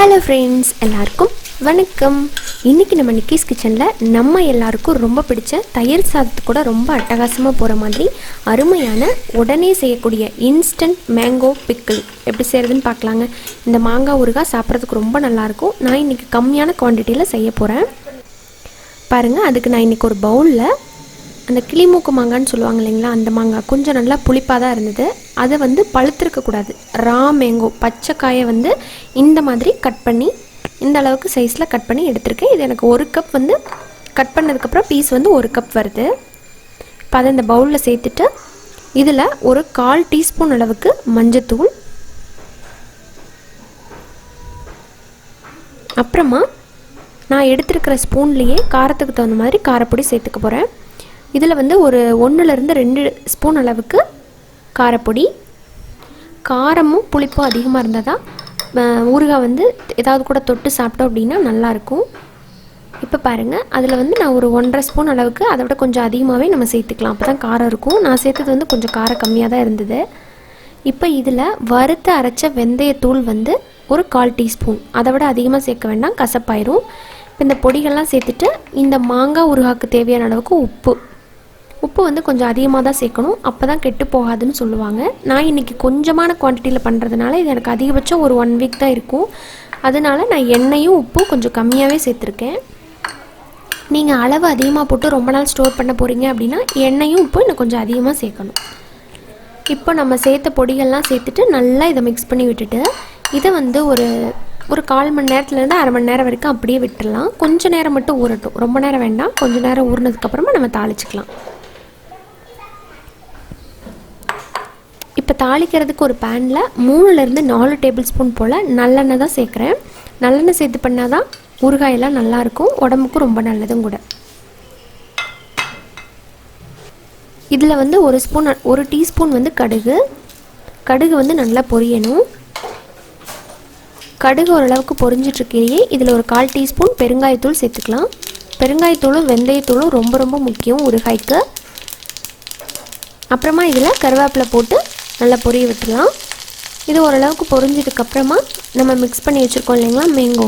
Hello friends, எல்லாருக்கும் வணக்கம். இன்றைக்கி நம்ம நிக்கிஸ் கிச்சனில் நம்ம எல்லாருக்கும் ரொம்ப பிடிச்ச தயிர் சாதத்து கூட ரொம்ப அட்டகாசமாக போகிற மாதிரி அருமையான உடனே செய்யக்கூடிய இன்ஸ்டன்ட் மேங்கோ பிக்கிள் எப்படி செய்கிறதுன்னு பார்க்கலாங்க. இந்த மாங்காய் ஊறுகாய் சாப்பிட்றதுக்கு ரொம்ப நல்லாயிருக்கும். நான் இன்றைக்கி கம்மியான குவான்டிட்டியில் செய்ய போகிறேன். பாருங்கள், அதுக்கு நான் இன்றைக்கி ஒரு பவுலில் அந்த கிளிமூக்கு மாங்கான்னு சொல்லுவாங்க இல்லைங்களா, அந்த மாங்காய் கொஞ்சம் நல்லா புளிப்பாக தான் இருந்தது. அதை பழுத்திருக்கக்கூடாது, ரா மேங்கோ பச்சை காயை இந்த மாதிரி கட் பண்ணி இந்த அளவுக்கு சைஸில் கட் பண்ணி எடுத்திருக்கேன். இது எனக்கு ஒரு கப் கட் பண்ணதுக்கப்புறம் பீஸ் 1 கப் வருது. இப்போ அதை இந்த பவுலில் சேர்த்துட்டு இதில் ஒரு 1/4 டீஸ்பூன் அளவுக்கு மஞ்சத்தூள், அப்புறமா நான் எடுத்துருக்கிற ஸ்பூன்லேயே காரத்துக்கு தகுந்த மாதிரி காரப்பொடி சேர்த்துக்க போகிறேன். இதில் ஒரு 1லேருந்து 2 ஸ்பூன் அளவுக்கு காரப்பொடி. காரமும் புளிப்பும் அதிகமாக இருந்தால் தான் ஊறுகாய் ஏதாவது கூட தொட்டு சாப்பிட்டோம் அப்படின்னா நல்லாயிருக்கும். இப்போ பாருங்கள், அதில் நான் ஒரு 1.5 ஸ்பூன் அளவுக்கு, அதை விட கொஞ்சம் அதிகமாகவே நம்ம சேர்த்துக்கலாம். அப்போ தான் காரம் இருக்கும். நான் சேர்த்தது கொஞ்சம் காரம் கம்மியாக தான் இருந்தது. இப்போ இதில் வறுத்து அரைச்ச வெந்தயத்தூள் ஒரு 1/4 டீஸ்பூன், அதை விட அதிகமாக சேர்க்க வேண்டாம், கசப்பாயிரும். இப்போ இந்த பொடிகள்லாம் சேர்த்துட்டு இந்த மாங்காய் ஊறுகாய்க்கு தேவையான அளவுக்கு உப்பு கொஞ்சம் அதிகமாக தான் சேர்க்கணும், அப்போ தான் கெட்டு போகாதுன்னு சொல்லுவாங்க. நான் இன்றைக்கி கொஞ்சமான குவான்டிட்டியில் பண்ணுறதுனால இது எனக்கு அதிகபட்சம் ஒரு 1 வீக் தான் இருக்கும். அதனால் நான் எண்ணெயும் உப்பும் கொஞ்சம் கம்மியாகவே சேர்த்துருக்கேன். நீங்கள் அளவு அதிகமாக போட்டு ரொம்ப நாள் ஸ்டோர் பண்ண போகிறீங்க அப்படின்னா எண்ணெயும் உப்பும் இன்னும் கொஞ்சம் அதிகமாக சேர்க்கணும். இப்போ நம்ம சேர்த்த பொடிகள்லாம் சேர்த்துட்டு நல்லா இதை மிக்ஸ் பண்ணி விட்டுட்டு இதை ஒரு 1/4 மணி நேரத்துலேருந்து அரை மணி நேரம் வரைக்கும் அப்படியே விட்டுடலாம். கொஞ்சம் நேரம் மட்டும் ஊறட்டும், ரொம்ப நேரம் வேண்டாம். கொஞ்சம் நேரம் ஊறினதுக்கப்புறமா நம்ம தாளிச்சிக்கலாம். இப்போ தாளிக்கிறதுக்கு ஒரு பேனில் 3லேருந்து 4 டேபிள் ஸ்பூன் போல் நல்லெண்ணெய் தான் சேர்க்குறேன். நல்லெண்ணெய் சேர்த்து பண்ணால் தான் ஊறுகாயெல்லாம் நல்லாயிருக்கும், உடம்புக்கும் ரொம்ப நல்லதும் கூட. இதில் ஒரு டீஸ்பூன் கடுகு நல்லா பொரியணும். கடுகு ஓரளவுக்கு பொரிஞ்சிட்ருக்கையே இதில் ஒரு 1/4 டீஸ்பூன் பெருங்காயத்தூள் சேர்த்துக்கலாம். பெருங்காயத்தூளும் வெந்தயத்தூளும் ரொம்ப ரொம்ப முக்கியம் ஊறுகாய்க்கு. அப்புறமா இதில் கருவேப்பிலை போட்டு நல்லா பொரிய விட்டுடலாம். இது ஓரளவுக்கு பொரிஞ்சதுக்கப்புறமா நம்ம மிக்ஸ் பண்ணி வச்சுருக்கோம் இல்லைங்களா மேங்கோ,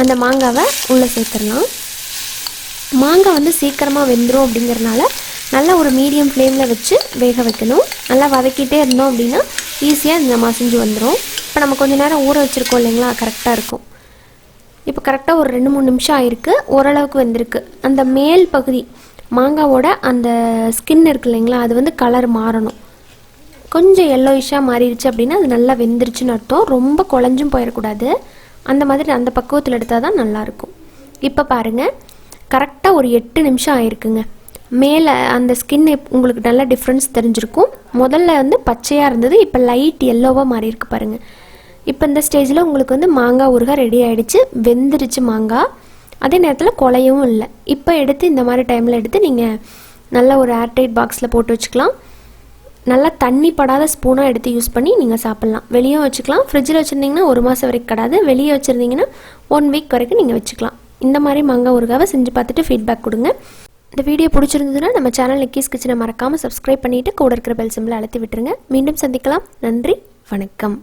அந்த மாங்காவை உள்ளே சேர்த்துடலாம். மாங்காய் சீக்கிரமாக வெந்துடும் அப்படிங்கிறனால நல்லா ஒரு மீடியம் ஃப்ளேமில் வச்சு வேக வைக்கணும். நல்லா வதக்கிட்டே இருந்தோம் அப்படின்னா ஈஸியாக இந்த மசிஞ்சு வந்துடும். இப்போ நம்ம கொஞ்சம் நேரம் ஊற வச்சுருக்கோம் இல்லைங்களா, கரெக்டாக இருக்கும். இப்போ கரெக்டாக ஒரு 2-3 நிமிஷம் ஆயிருக்கு, ஓரளவுக்கு வெந்திருக்கு. அந்த மேல் பகுதி மாங்காவோட அந்த ஸ்கின் இருக்குது இல்லைங்களா, அது கலர் மாறணும். கொஞ்சம் எல்லோயிஷாக மாறிடுச்சு அப்படின்னா அது நல்லா வெந்துருச்சுன்னு அர்த்தம். ரொம்ப குழஞ்சும் போயிடக்கூடாது. அந்த மாதிரி அந்த பக்குவத்தில் எடுத்தால் தான் நல்லாயிருக்கும். இப்போ பாருங்கள், கரெக்டாக ஒரு 8 நிமிஷம் ஆயிருக்குங்க. மேலே அந்த ஸ்கின் உங்களுக்கு நல்ல டிஃப்ரென்ஸ் தெரிஞ்சிருக்கும். முதல்ல பச்சையாக இருந்தது, இப்போ லைட் எல்லோவாக மாறி இருக்கு பாருங்கள். இப்போ இந்த ஸ்டேஜில் உங்களுக்கு மாங்காய் ஊறுகாய் ரெடி ஆகிடுச்சு, வெந்துருச்சு மாங்காய். அதே நேரத்தில் குலையவும் இல்லை. இப்போ எடுத்து இந்த மாதிரி டைமில் எடுத்து நீங்கள் நல்ல ஒரு ஏர்டைட் பாக்ஸில் போட்டு வச்சுக்கலாம். நல்லா தண்ணி படாத ஸ்பூனாக எடுத்து யூஸ் பண்ணி நீங்கள் சாப்பிட்லாம். வெளியே வச்சுக்கலாம். ஃப்ரிட்ஜில் வச்சுருந்தீங்கன்னா 1 மாதம் வரைக்கும் கிடாது. வெளியே வச்சுருந்தீங்கன்னா 1 வீக் வரைக்கும் நீங்கள் வச்சுக்கலாம். இந்த மாதிரி மாங்காய் ஊறுகாவை செஞ்சு பார்த்துட்டு ஃபீட்பேக் கொடுங்க. இந்த வீடியோ பிடிச்சிருந்ததுன்னா நம்ம சேனல் நிக்கிஸ் கிச்சனை மறக்காமல் சப்ஸ்கிரைப் பண்ணிவிட்டு கூட இருக்கிற பெல் சிம்பிளை அழுத்தி விட்டுருங்க. மீண்டும் சந்திக்கலாம். நன்றி, வணக்கம்.